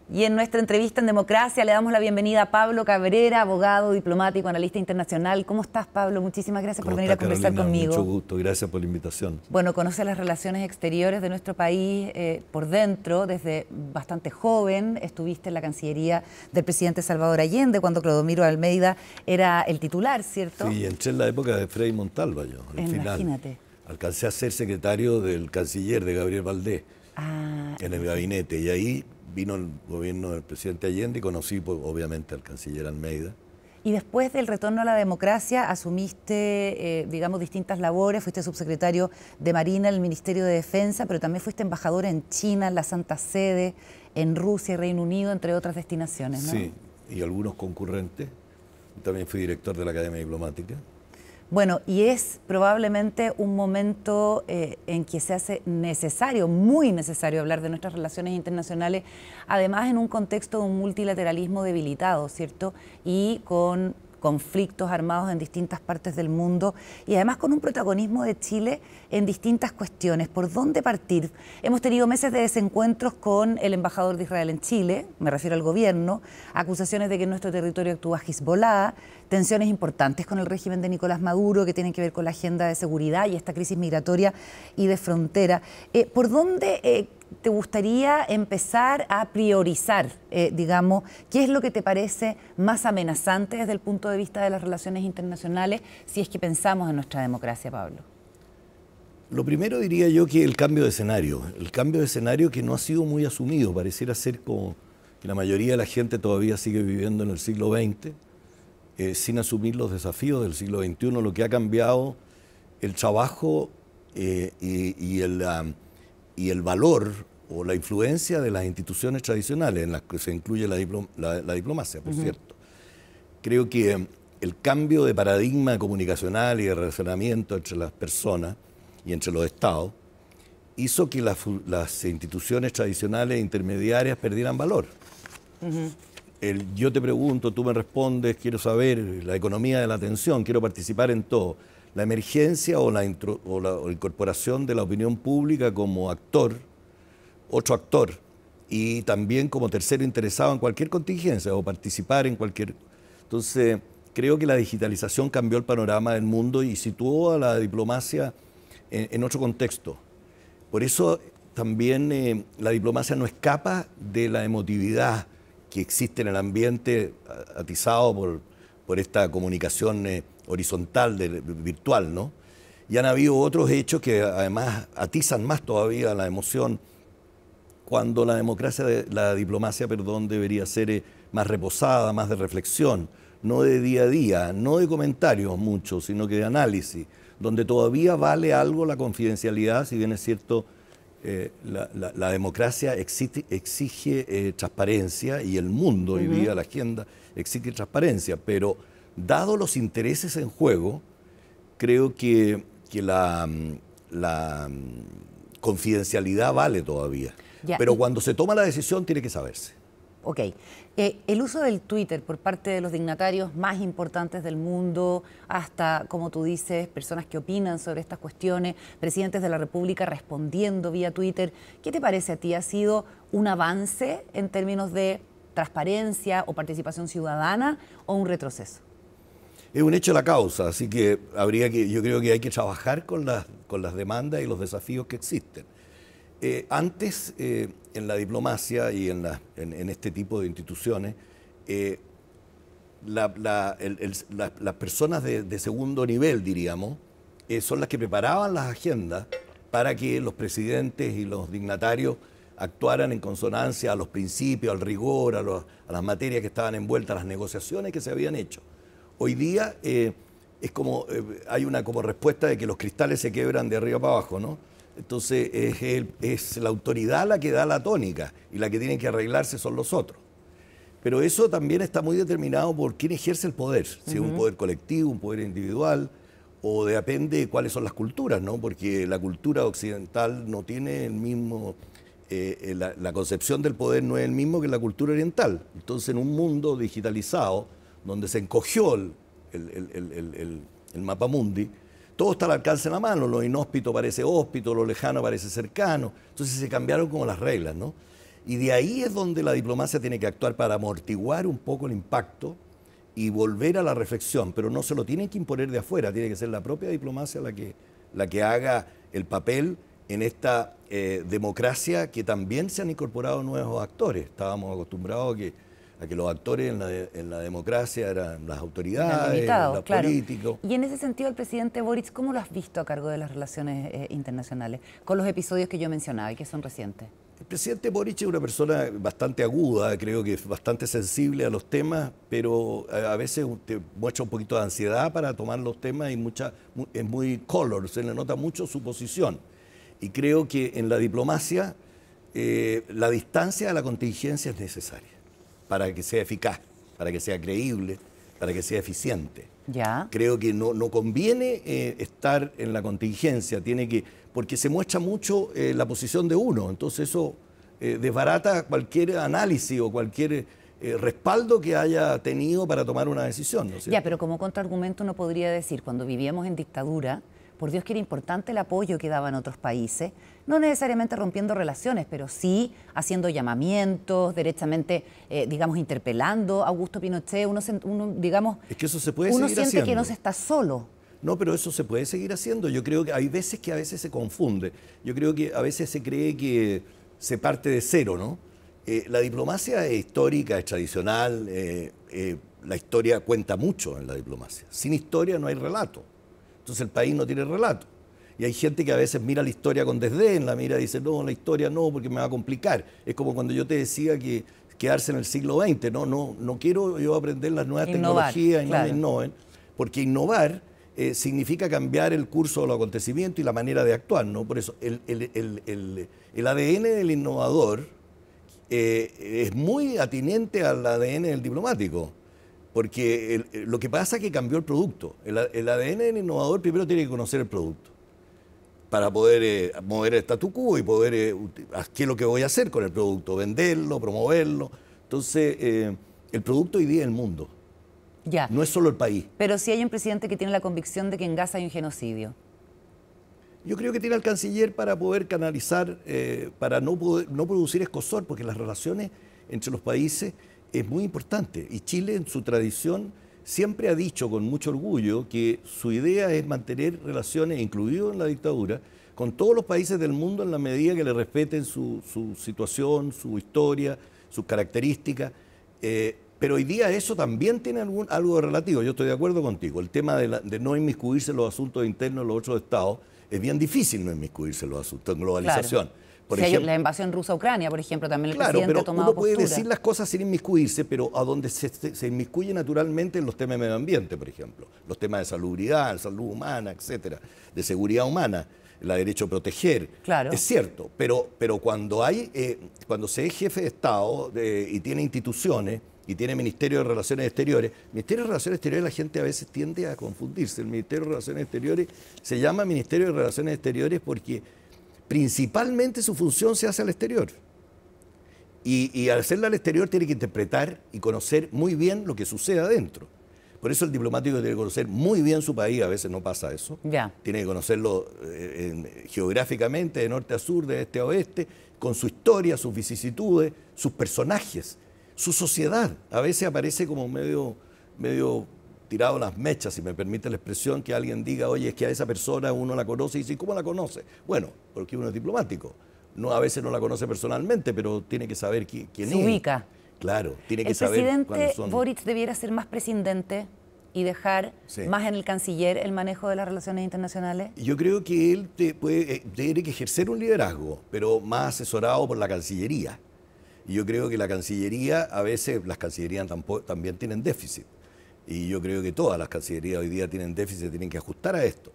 Y en nuestra entrevista en Democracia le damos la bienvenida a Pablo Cabrera, abogado, diplomático, analista internacional. ¿Cómo estás, Pablo? Muchísimas gracias por venir a conversar conmigo. Mucho gusto, gracias por la invitación. Bueno, conoce las relaciones exteriores de nuestro país por dentro, desde bastante joven. Estuviste en la Cancillería del presidente Salvador Allende, cuando Clodomiro Almeida era el titular, ¿cierto? Sí, entré en la época de Frei Montalva yo, al Imagínate. final. Alcancé a ser secretario del canciller de Gabriel Valdés en el gabinete, y ahí vino el gobierno del presidente Allende y conocí, pues, obviamente, al canciller Almeida. Y después del retorno a la democracia asumiste, digamos, distintas labores. Fuiste subsecretario de Marina en el Ministerio de Defensa, pero también fuiste embajador en China, en la Santa Sede, en Rusia y Reino Unido, entre otras destinaciones, ¿no? Sí, y algunos concurrentes. También fui director de la Academia Diplomática. Bueno, y es probablemente un momento en que se hace necesario, muy necesario, hablar de nuestras relaciones internacionales, además en un contexto de un multilateralismo debilitado, ¿cierto? Y con conflictos armados en distintas partes del mundo y además con un protagonismo de Chile en distintas cuestiones. ¿Por dónde partir? Hemos tenido meses de desencuentros con el embajador de Israel en Chile, me refiero al gobierno, acusaciones de que en nuestro territorio actúa Hezbollah, tensiones importantes con el régimen de Nicolás Maduro que tienen que ver con la agenda de seguridad y esta crisis migratoria y de frontera. ¿Por dónde te gustaría empezar a priorizar, digamos, qué es lo que te parece más amenazante desde el punto de vista de las relaciones internacionales si es que pensamos en nuestra democracia, Pablo? Lo primero diría yo que el cambio de escenario que no ha sido muy asumido, pareciera ser como que la mayoría de la gente todavía sigue viviendo en el siglo XX, sin asumir los desafíos del siglo XXI, lo que ha cambiado el trabajo y el valor o la influencia de las instituciones tradicionales, en las que se incluye la diplomacia, por cierto. Creo que el cambio de paradigma comunicacional y de relacionamiento entre las personas y entre los estados hizo que las instituciones tradicionales e intermediarias perdieran valor. Yo te pregunto, tú me respondes, quiero saber, la economía de la atención, quiero participar en todo. La emergencia o la incorporación de la opinión pública como actor, otro actor, y también como tercero interesado en cualquier contingencia o participar en cualquier... Entonces, creo que la digitalización cambió el panorama del mundo y situó a la diplomacia en otro contexto. Por eso también la diplomacia no escapa de la emotividad que existe en el ambiente atizado por esta comunicación horizontal, virtual, ¿no? Y han habido otros hechos que además atizan más todavía la emoción, cuando la diplomacia, debería ser más reposada, más de reflexión, no de día a día, no de comentarios muchos, sino que de análisis, donde todavía vale algo la confidencialidad, si bien es cierto, la democracia exige transparencia, y el mundo hoy día, la agenda, exige transparencia, pero dado los intereses en juego, creo que la confidencialidad vale todavía. Ya. Pero cuando se toma la decisión tiene que saberse. Ok. El uso del Twitter por parte de los dignatarios más importantes del mundo, hasta, como tú dices, personas que opinan sobre estas cuestiones, presidentes de la República respondiendo vía Twitter, ¿qué te parece a ti? ¿Ha sido un avance en términos de transparencia o participación ciudadana o un retroceso? Es un hecho de la causa, así que yo creo que hay que trabajar con las demandas y los desafíos que existen. Antes, en la diplomacia y en este tipo de instituciones, las personas de segundo nivel, diríamos, son las que preparaban las agendas para que los presidentes y los dignatarios actuaran en consonancia a los principios, al rigor, a las materias que estaban envueltas, a las negociaciones que se habían hecho. Hoy día es como hay una como respuesta de que los cristales se quebran de arriba para abajo, ¿no? Entonces es la autoridad la que da la tónica y la que tienen que arreglarse son los otros. Pero eso también está muy determinado por quién ejerce el poder, si es un poder colectivo, un poder individual, o depende de cuáles son las culturas, ¿no? Porque la cultura occidental no tiene el mismo, la concepción del poder no es el mismo que la cultura oriental. Entonces, en un mundo digitalizado, donde se encogió el mapamundi, todo está al alcance de la mano, lo inhóspito parece hóspito, lo lejano parece cercano, entonces se cambiaron como las reglas, ¿no? Y de ahí es donde la diplomacia tiene que actuar para amortiguar un poco el impacto y volver a la reflexión, pero no se lo tienen que imponer de afuera, tiene que ser la propia diplomacia la que haga el papel en esta democracia que también se han incorporado nuevos actores. Estábamos acostumbrados a que los actores en la democracia eran las autoridades, los políticos. Y en ese sentido, el presidente Boric, ¿cómo lo has visto a cargo de las relaciones internacionales? Con los episodios que yo mencionaba y que son recientes. El presidente Boric es una persona bastante aguda, creo que es bastante sensible a los temas, pero a veces te muestra un poquito de ansiedad para tomar los temas y es muy color, se le nota mucho su posición. Y creo que en la diplomacia la distancia a la contingencia es necesaria para que sea eficaz, para que sea creíble, para que sea eficiente. Ya. Creo que no conviene estar en la contingencia, porque se muestra mucho la posición de uno, entonces eso desbarata cualquier análisis o cualquier respaldo que haya tenido para tomar una decisión, ¿no es cierto? Ya, pero como contraargumento uno podría decir, cuando vivíamos en dictadura, por Dios que era importante el apoyo que daban otros países, no necesariamente rompiendo relaciones, pero sí haciendo llamamientos, derechamente, digamos, interpelando a Augusto Pinochet. Digamos, es que eso se puede uno seguir siente haciendo. que no se está solo. No, pero eso se puede seguir haciendo. Yo creo que hay veces que a veces se confunde. Yo creo que a veces se cree que se parte de cero, ¿no? La diplomacia es histórica, es tradicional, la historia cuenta mucho en la diplomacia. Sin historia no hay relato. Entonces el país no tiene relato. Y hay gente que a veces mira la historia con desdén, la mira y dice, no, la historia no, porque me va a complicar. Es como cuando yo te decía que quedarse en el siglo XX, no quiero yo aprender las nuevas tecnologías y no me innoven, porque innovar significa cambiar el curso de los acontecimientos y la manera de actuar, ¿no? Por eso el ADN del innovador es muy atinente al ADN del diplomático. Porque lo que pasa es que cambió el producto. El ADN del innovador primero tiene que conocer el producto para poder mover el statu quo y poder, ¿qué es lo que voy a hacer con el producto? Venderlo, promoverlo. Entonces, el producto hoy día es el mundo. Ya. No es solo el país. Pero sí hay un presidente que tiene la convicción de que en Gaza hay un genocidio. Yo creo que tiene al canciller para poder canalizar, para no producir escozor, porque las relaciones entre los países es muy importante. Y Chile, en su tradición, siempre ha dicho con mucho orgullo que su idea es mantener relaciones, incluido en la dictadura, con todos los países del mundo en la medida que le respeten su situación, su historia, sus características. Pero hoy día eso también tiene algo relativo. Yo estoy de acuerdo contigo. El tema de no inmiscuirse en los asuntos internos de los otros estados es bien difícil no inmiscuirse en los asuntos en globalización. Claro. Por ejemplo, la invasión rusa a Ucrania, por ejemplo, también el presidente pero ha tomado uno puede postura. decir las cosas sin inmiscuirse, pero a donde se inmiscuye naturalmente en los temas de medio ambiente, por ejemplo, los temas de salubridad, salud humana, etcétera, de seguridad humana, el derecho a proteger. Claro. Es cierto, pero cuando se es jefe de Estado y tiene instituciones y tiene Ministerio de Relaciones Exteriores, Ministerio de Relaciones Exteriores la gente a veces tiende a confundirse. El Ministerio de Relaciones Exteriores se llama Ministerio de Relaciones Exteriores porque principalmente su función se hace al exterior. Y al hacerla al exterior tiene que interpretar y conocer muy bien lo que sucede adentro. Por eso el diplomático tiene que conocer muy bien su país, a veces no pasa eso. Ya. Tiene que conocerlo geográficamente, de norte a sur, de este a oeste, con su historia, sus vicisitudes, sus personajes, su sociedad. A veces aparece como medio tirado las mechas, si me permite la expresión, que alguien diga, oye, es que a esa persona uno la conoce, y dice, ¿cómo la conoce? Bueno, porque uno es diplomático. A veces no la conoce personalmente, pero tiene que saber quién es. Se ubica. Claro, tiene que saber ¿El cuáles presidente son. Boric debiera ser más prescindente y dejar más en el canciller el manejo de las relaciones internacionales? Yo creo que él tiene que ejercer un liderazgo, pero más asesorado por la Cancillería. Y yo creo que la Cancillería, a veces las Cancillerías también tienen déficit. Y yo creo que todas las cancillerías hoy día tienen déficit, tienen que ajustar a esto.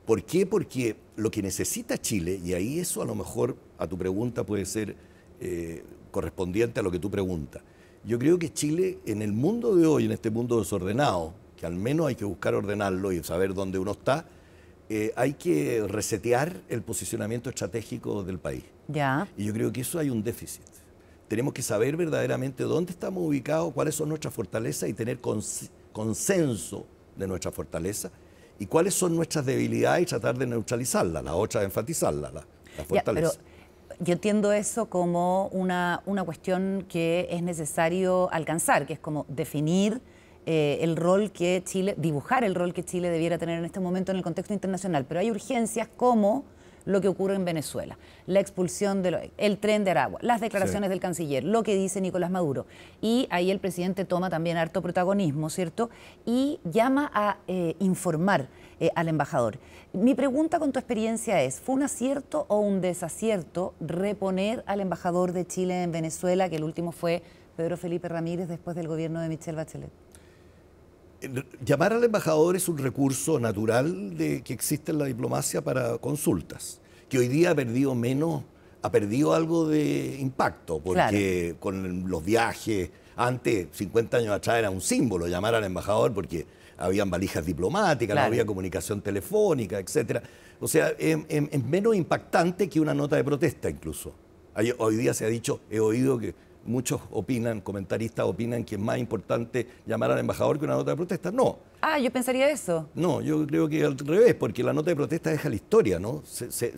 ¿Por qué? Porque lo que necesita Chile, y ahí eso a lo mejor a tu pregunta puede ser correspondiente a lo que tú preguntas. Yo creo que Chile, en el mundo de hoy, en este mundo desordenado, que al menos hay que buscar ordenarlo y saber dónde uno está, hay que resetear el posicionamiento estratégico del país. Ya. Y yo creo que eso hay un déficit. Tenemos que saber verdaderamente dónde estamos ubicados, cuáles son nuestras fortalezas y tener consenso de nuestra fortaleza y cuáles son nuestras debilidades y tratar de neutralizarlas, las otras enfatizarlas, la fortaleza. Ya, pero Yo entiendo eso como una cuestión que es necesario alcanzar, que es como definir el rol que Chile, dibujar el rol que Chile debiera tener en este momento en el contexto internacional. Pero hay urgencias como lo que ocurre en Venezuela, la expulsión el tren de Aragua, las declaraciones del canciller, lo que dice Nicolás Maduro. Y ahí el presidente toma también harto protagonismo, ¿cierto? Y llama a informar al embajador. Mi pregunta con tu experiencia es, ¿fue un acierto o un desacierto reponer al embajador de Chile en Venezuela, que el último fue Pedro Felipe Ramírez después del gobierno de Michelle Bachelet? Llamar al embajador es un recurso natural que existe en la diplomacia para consultas, que hoy día ha perdido algo de impacto, porque con los viajes, antes, 50 años atrás, era un símbolo llamar al embajador porque habían valijas diplomáticas, no había comunicación telefónica, etcétera. O sea, es menos impactante que una nota de protesta incluso. Hoy día se ha dicho, he oído que muchos comentaristas opinan que es más importante llamar al embajador que una nota de protesta. No. Ah, yo pensaría eso. No, yo creo que al revés, porque la nota de protesta deja la historia, ¿no? Se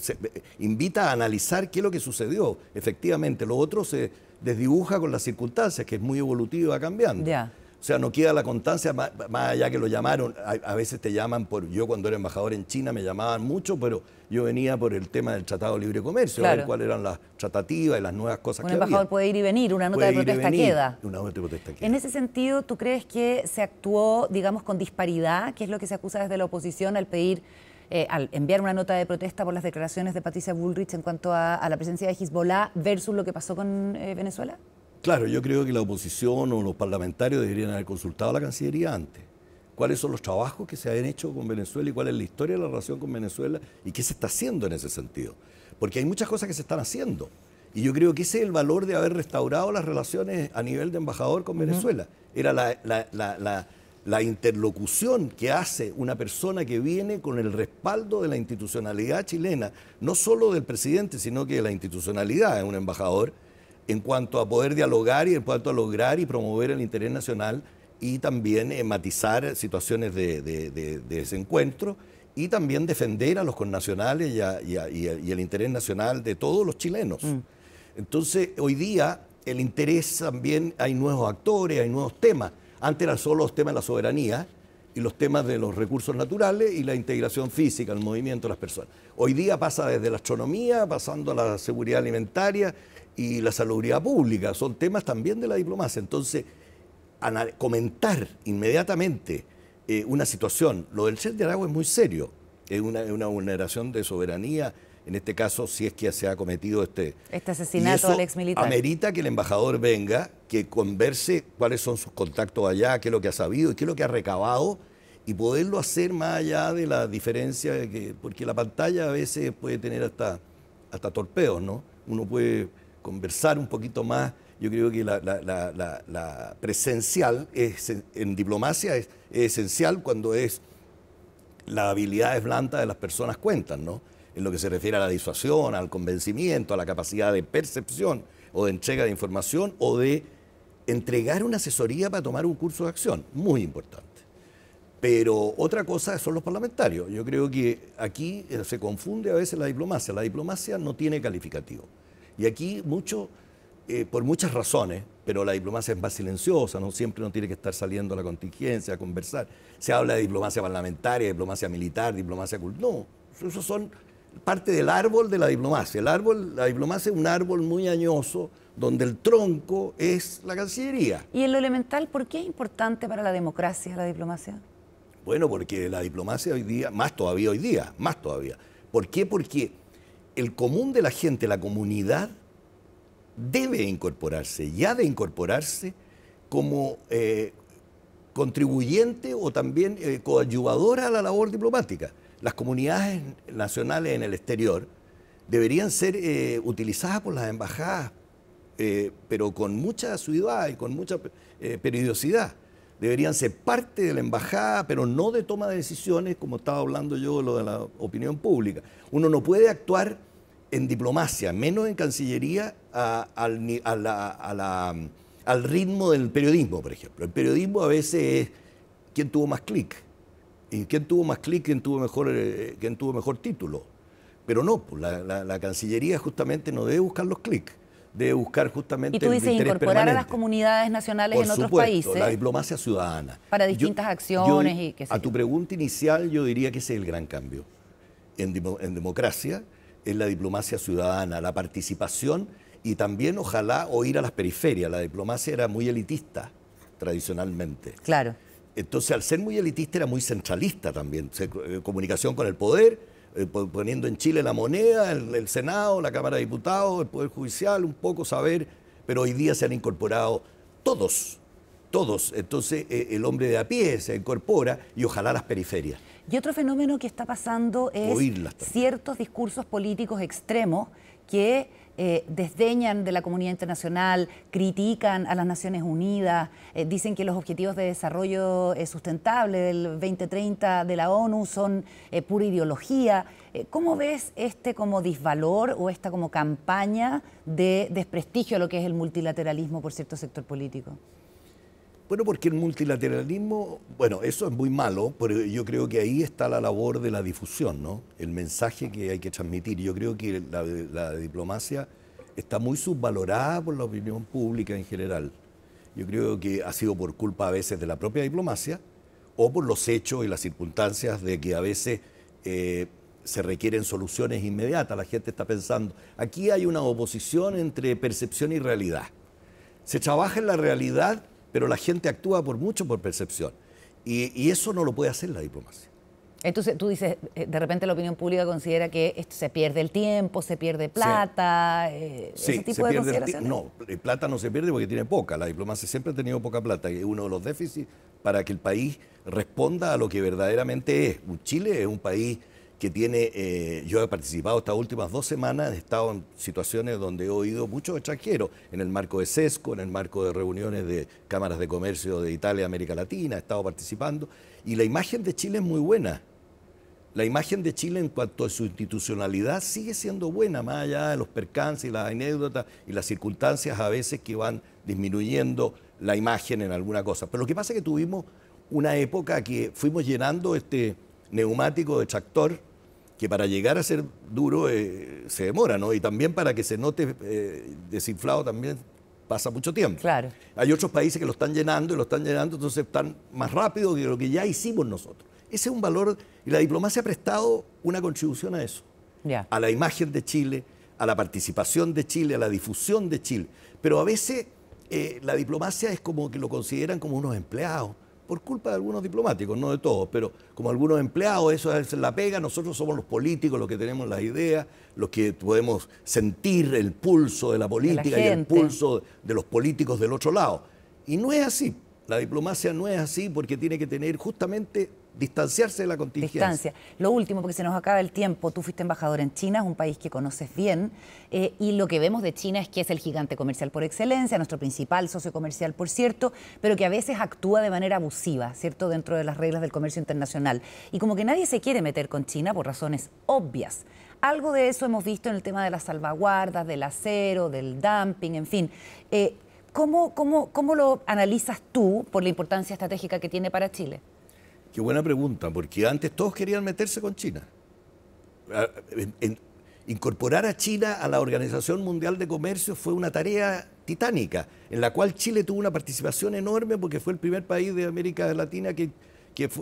invita a analizar qué es lo que sucedió. Efectivamente, lo otro se desdibuja con las circunstancias, que es muy evolutivo y va cambiando. Ya. O sea, no queda la constancia, más allá que lo llamaron. A veces te llaman yo cuando era embajador en China me llamaban mucho, pero yo venía por el tema del Tratado de Libre Comercio, a ver cuáles eran las tratativas y las nuevas cosas que había. Un embajador puede ir y venir, una nota de protesta queda. Una nota de protesta queda. En ese sentido, ¿tú crees que se actuó, digamos, con disparidad, que es lo que se acusa desde la oposición al pedir, al enviar una nota de protesta por las declaraciones de Patricia Bullrich en cuanto a la presencia de Hezbollah versus lo que pasó con Venezuela? Claro, yo creo que la oposición o los parlamentarios deberían haber consultado a la Cancillería antes. ¿Cuáles son los trabajos que se han hecho con Venezuela y cuál es la historia de la relación con Venezuela y qué se está haciendo en ese sentido? Porque hay muchas cosas que se están haciendo. Y yo creo que ese es el valor de haber restaurado las relaciones a nivel de embajador con Venezuela. Era la interlocución que hace una persona que viene con el respaldo de la institucionalidad chilena, no solo del presidente, sino que de la institucionalidad de un embajador, en cuanto a poder dialogar y en cuanto a lograr y promover el interés nacional y también matizar situaciones de desencuentro y también defender a los connacionales y el interés nacional de todos los chilenos. Entonces, hoy día el interés también, hay nuevos actores, hay nuevos temas. Antes eran solo los temas de la soberanía y los temas de los recursos naturales y la integración física, el movimiento de las personas. Hoy día pasa desde la astronomía, pasando a la seguridad alimentaria y la salubridad pública, son temas también de la diplomacia. Entonces, comentar inmediatamente una situación, lo del tren de Aragua es muy serio, es una vulneración de soberanía, en este caso, si es que se ha cometido este asesinato al exmilitar. Amerita que el embajador venga, que converse cuáles son sus contactos allá, qué es lo que ha sabido y qué es lo que ha recabado, y poderlo hacer más allá de la diferencia, porque la pantalla a veces puede tener hasta torpedos, ¿no? Uno puede conversar un poquito más. Yo creo que la presencial en diplomacia es esencial cuando las habilidades blandas de las personas cuentan, ¿no? En lo que se refiere a la disuasión, al convencimiento, a la capacidad de percepción o de entrega de información o de entregar una asesoría para tomar un curso de acción, muy importante. Pero otra cosa son los parlamentarios. Yo creo que aquí se confunde a veces la diplomacia. La diplomacia no tiene calificativo. Y aquí por muchas razones, pero la diplomacia es más silenciosa, no siempre no tiene que estar saliendo a la contingencia, a conversar. Se habla de diplomacia parlamentaria, diplomacia militar, diplomacia cultural. No, esos son parte del árbol de la diplomacia. La diplomacia es un árbol muy añoso, donde el tronco es la Cancillería. Y en lo elemental, ¿por qué es importante para la democracia la diplomacia? Bueno, porque la diplomacia hoy día, más todavía. ¿Por qué? Porque el común de la gente, la comunidad, debe incorporarse, y ha de incorporarse como contribuyente o también coadyuvadora a la labor diplomática. Las comunidades nacionales en el exterior deberían ser utilizadas por las embajadas, pero con mucha asiduidad y con mucha periodicidad. Deberían ser parte de la embajada, pero no de toma de decisiones, como estaba hablando yo de lo de la opinión pública. Uno no puede actuar en diplomacia, menos en Cancillería, al ritmo del periodismo, por ejemplo. El periodismo a veces es quién tuvo más clic. Y quién tuvo más clic, quién tuvo mejor título. Pero no, pues, la Cancillería justamente no debe buscar los clics, debe buscar justamente y tú dices el interés incorporar permanente. a las comunidades nacionales Por en otros supuesto, países. la diplomacia ciudadana. Para distintas acciones y qué sé A yo. tu pregunta inicial, yo diría que ese es el gran cambio. En democracia es la diplomacia ciudadana, la participación y también, ojalá, oír a las periferias. La diplomacia era muy elitista, tradicionalmente. Claro. Entonces, al ser muy elitista, era muy centralista también. Comunicación con el poder, poniendo en Chile la moneda, el Senado, la Cámara de Diputados, el Poder Judicial, un poco saber, pero hoy día se han incorporado todos. Entonces, el hombre de a pie se incorpora y ojalá las periferias. Y otro fenómeno que está pasando es ciertos discursos políticos extremos que desdeñan de la comunidad internacional, critican a las Naciones Unidas, dicen que los objetivos de desarrollo sustentable del 2030 de la ONU son pura ideología. ¿Cómo ves este como disvalor o esta como campaña de desprestigio a lo que es el multilateralismo por cierto sector político? Bueno, porque el multilateralismo, bueno, eso es muy malo, pero yo creo que ahí está la labor de la difusión, ¿no? El mensaje que hay que transmitir. Yo creo que la diplomacia está muy subvalorada por la opinión pública en general. Yo creo que ha sido por culpa a veces de la propia diplomacia o por los hechos y las circunstancias de que a veces se requieren soluciones inmediatas. La gente está pensando, aquí hay una oposición entre percepción y realidad. Se trabaja en la realidad, pero la gente actúa mucho por percepción. Y eso no lo puede hacer la diplomacia. Entonces tú dices, de repente la opinión pública considera que esto se pierde el tiempo, se pierde plata, sí, ese tipo de consideraciones. No, plata no se pierde porque tiene poca. La diplomacia siempre ha tenido poca plata y es uno de los déficits para que el país responda a lo que verdaderamente es. Chile es un país que tiene, yo he participado estas últimas 2 semanas, he estado en situaciones donde he oído muchos extranjeros, en el marco de CESCO, en el marco de reuniones de cámaras de comercio de Italia, América Latina, he estado participando, y la imagen de Chile es muy buena. La imagen de Chile en cuanto a su institucionalidad sigue siendo buena, más allá de los percances y las anécdotas y las circunstancias a veces que van disminuyendo la imagen en alguna cosa. Pero lo que pasa es que tuvimos una época que fuimos llenando este neumático de tractor, que para llegar a ser duro se demora, ¿no? Y también para que se note desinflado también pasa mucho tiempo. Claro. Hay otros países que lo están llenando, entonces están más rápido que lo que ya hicimos nosotros. Ese es un valor, y la diplomacia ha prestado una contribución a eso, a la imagen de Chile, a la participación de Chile, a la difusión de Chile. Pero a veces la diplomacia es como que lo consideran como unos empleados, por culpa de algunos diplomáticos, no de todos, pero como algunos empleados, eso es la pega, nosotros somos los políticos, los que tenemos las ideas, los que podemos sentir el pulso de la política y el pulso de los políticos del otro lado. Y no es así, la diplomacia no es así porque tiene que tener justamente distanciarse de la contingencia. Distancia. Lo último, porque se nos acaba el tiempo, tú fuiste embajador en China, es un país que conoces bien, y lo que vemos de China es que es el gigante comercial por excelencia, nuestro principal socio comercial, por cierto, pero que a veces actúa de manera abusiva, ¿cierto?, dentro de las reglas del comercio internacional. Y como que nadie se quiere meter con China por razones obvias. Algo de eso hemos visto en el tema de las salvaguardas, del acero, del dumping, en fin. ¿Cómo lo analizas tú por la importancia estratégica que tiene para Chile? Qué buena pregunta, porque antes todos querían meterse con China. Incorporar a China a la Organización Mundial de Comercio fue una tarea titánica, en la cual Chile tuvo una participación enorme porque fue el primer país de América Latina que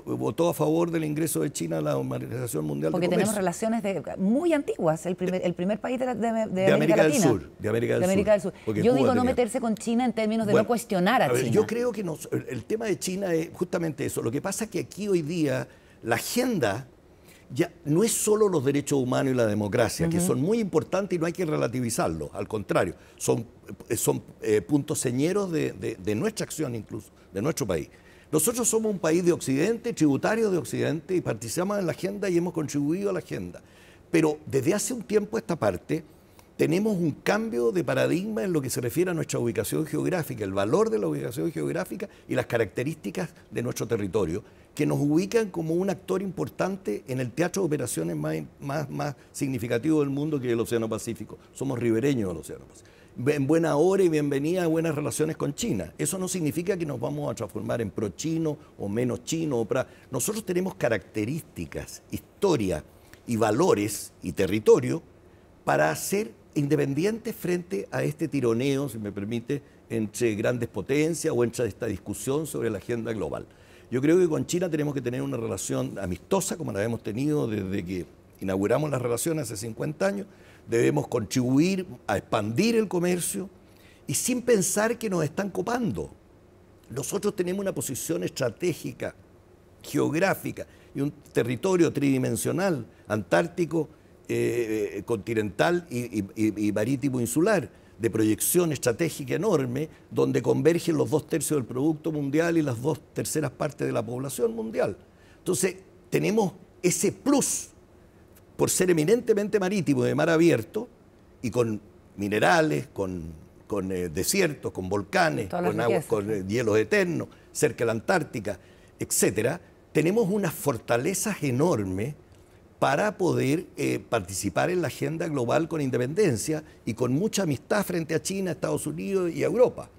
votó a favor del ingreso de China a la Organización Mundial de Comercio. Porque tenemos relaciones muy antiguas, el primer país de América del Latina. Sur. De América del Sur. Yo digo no meterse con China en términos de no cuestionar a China. Yo creo que el tema de China es justamente eso. Lo que pasa es que aquí hoy día la agenda ya no es solo los derechos humanos y la democracia, que son muy importantes y no hay que relativizarlos. Al contrario, son puntos señeros de nuestra acción incluso, de nuestro país. Nosotros somos un país de Occidente, tributario de Occidente, y participamos en la agenda y hemos contribuido a la agenda. Pero desde hace un tiempo a esta parte tenemos un cambio de paradigma en lo que se refiere a nuestra ubicación geográfica, el valor de la ubicación geográfica y las características de nuestro territorio, que nos ubican como un actor importante en el teatro de operaciones más significativo del mundo, que es el Océano Pacífico. Somos ribereños del Océano Pacífico. En buena hora y bienvenida a buenas relaciones con China. Eso no significa que nos vamos a transformar en pro-chino o menos chino. Nosotros tenemos características, historia y valores y territorio para ser independientes frente a este tironeo, si me permite, entre grandes potencias o entre esta discusión sobre la agenda global. Yo creo que con China tenemos que tener una relación amistosa, como la hemos tenido desde que inauguramos las relaciones hace 50 años. Debemos contribuir a expandir el comercio y sin pensar que nos están copando. Nosotros tenemos una posición estratégica, geográfica y un territorio tridimensional, antártico, continental y marítimo insular, de proyección estratégica enorme, donde convergen los 2/3 del Producto Mundial y las 2/3 partes de la población mundial. Entonces, tenemos ese plus por ser eminentemente marítimo, de mar abierto, y con minerales, con desiertos, con volcanes, con agua, con hielos eternos, cerca de la Antártica, etcétera. Tenemos unas fortalezas enormes para poder participar en la agenda global con independencia y con mucha amistad frente a China, Estados Unidos y a Europa.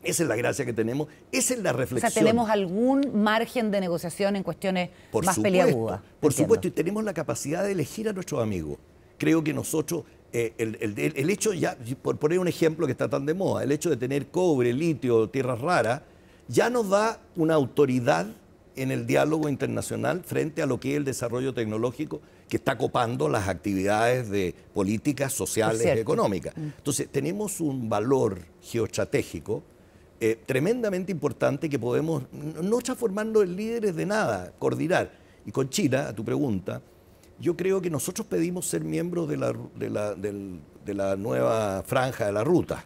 Esa es la gracia que tenemos, esa es la reflexión. O sea, ¿tenemos algún margen de negociación en cuestiones más peliagudas? Por supuesto, y tenemos la capacidad de elegir a nuestros amigos. Creo que nosotros, el hecho, ya por poner un ejemplo que está tan de moda, el hecho de tener cobre, litio, tierras raras, ya nos da una autoridad en el diálogo internacional frente a lo que es el desarrollo tecnológico que está copando las actividades de políticas sociales y económicas. Entonces, tenemos un valor geoestratégico tremendamente importante que podemos no transformarnos en líderes de nada, coordinar. Y con China, a tu pregunta, yo creo que nosotros pedimos ser miembros de la nueva franja de la ruta.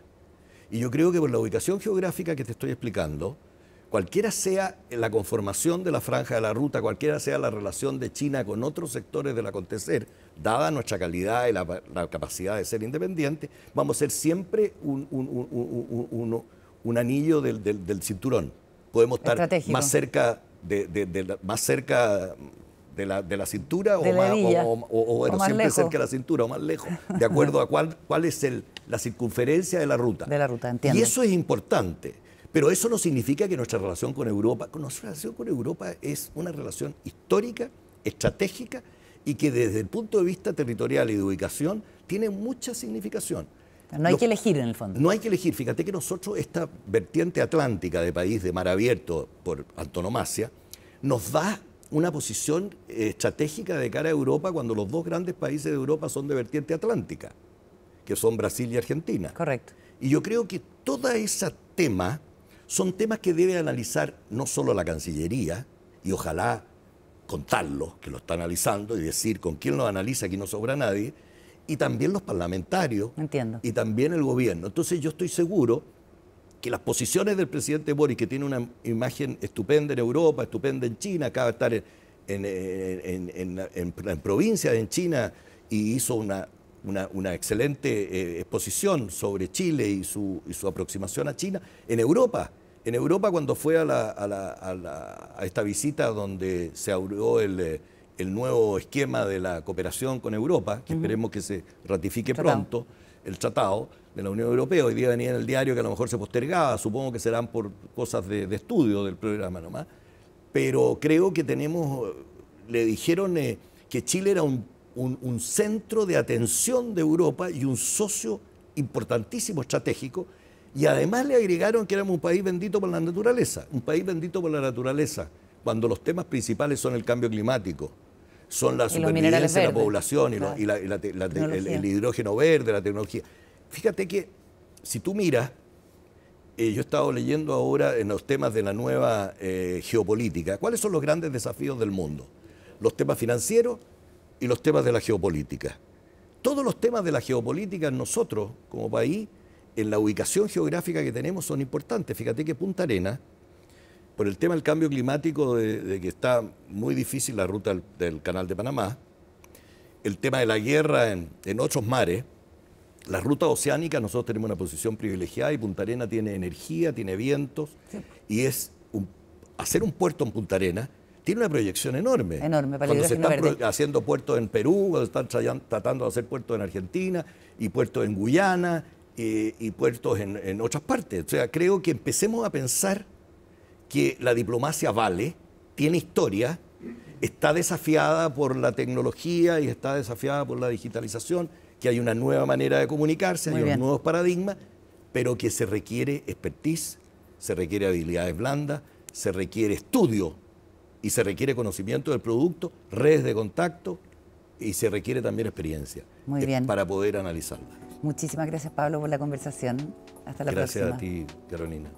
Y yo creo que por la ubicación geográfica que te estoy explicando, cualquiera sea la conformación de la franja de la ruta, cualquiera sea la relación de China con otros sectores del acontecer, dada nuestra calidad y la capacidad de ser independiente, vamos a ser siempre un anillo del cinturón. Podemos estar más cerca de la cintura o siempre lejos, cerca de la cintura o más lejos, de acuerdo a cuál es la circunferencia de la ruta. Entiendo. Y eso es importante. Pero eso no significa que nuestra relación con Europa es una relación histórica, estratégica y que desde el punto de vista territorial y de ubicación tiene mucha significación. No hay que elegir en el fondo. No hay que elegir. Fíjate que nosotros esta vertiente atlántica de país de mar abierto por antonomasia nos da una posición estratégica de cara a Europa cuando los dos grandes países de Europa son de vertiente atlántica, que son Brasil y Argentina. Correcto. Y yo creo que todos esos temas son temas que debe analizar no solo la Cancillería, y ojalá contarlos, que lo está analizando, y decir con quién lo analiza, aquí no sobra nadie, y también los parlamentarios, y también el gobierno. Entonces yo estoy seguro que las posiciones del presidente Boric, que tiene una imagen estupenda en Europa, estupenda en China, acaba de estar en provincias en China y hizo una excelente exposición sobre Chile y su aproximación a China. En Europa cuando fue a esta visita donde se abrió el nuevo esquema de la cooperación con Europa, que esperemos que se ratifique pronto, el tratado de la Unión Europea. Hoy día venía en el diario que a lo mejor se postergaba, supongo que serán por cosas de estudio del programa nomás, pero creo que le dijeron que Chile era un centro de atención de Europa y un socio importantísimo estratégico, y además le agregaron que éramos un país bendito por la naturaleza, cuando los temas principales son el cambio climático, son la supervivencia de la población y el hidrógeno verde, la tecnología. Fíjate que si tú miras, yo he estado leyendo ahora en los temas de la nueva geopolítica, ¿cuáles son los grandes desafíos del mundo? Los temas financieros y los temas de la geopolítica. Todos los temas de la geopolítica nosotros, como país, en la ubicación geográfica que tenemos, son importantes. Fíjate que Punta Arenas, por el tema del cambio climático, de que está muy difícil la ruta del Canal de Panamá, el tema de la guerra en otros mares, la ruta oceánica, nosotros tenemos una posición privilegiada y Punta Arenas tiene energía, tiene vientos, y hacer un puerto en Punta Arenas tiene una proyección enorme. Cuando se están haciendo puertos en Perú, cuando están tratando de hacer puertos en Argentina, y puertos en Guyana, y puertos en otras partes. O sea, creo que empecemos a pensar que la diplomacia vale, tiene historia, está desafiada por la tecnología y está desafiada por la digitalización, que hay una nueva manera de comunicarse, hay unos nuevos paradigmas, pero que se requiere expertise, se requiere habilidades blandas, se requiere estudio y se requiere conocimiento del producto, redes de contacto y se requiere también experiencia para poder analizarla. Muchísimas gracias, Pablo, por la conversación. Hasta la próxima. Gracias a ti, Carolina.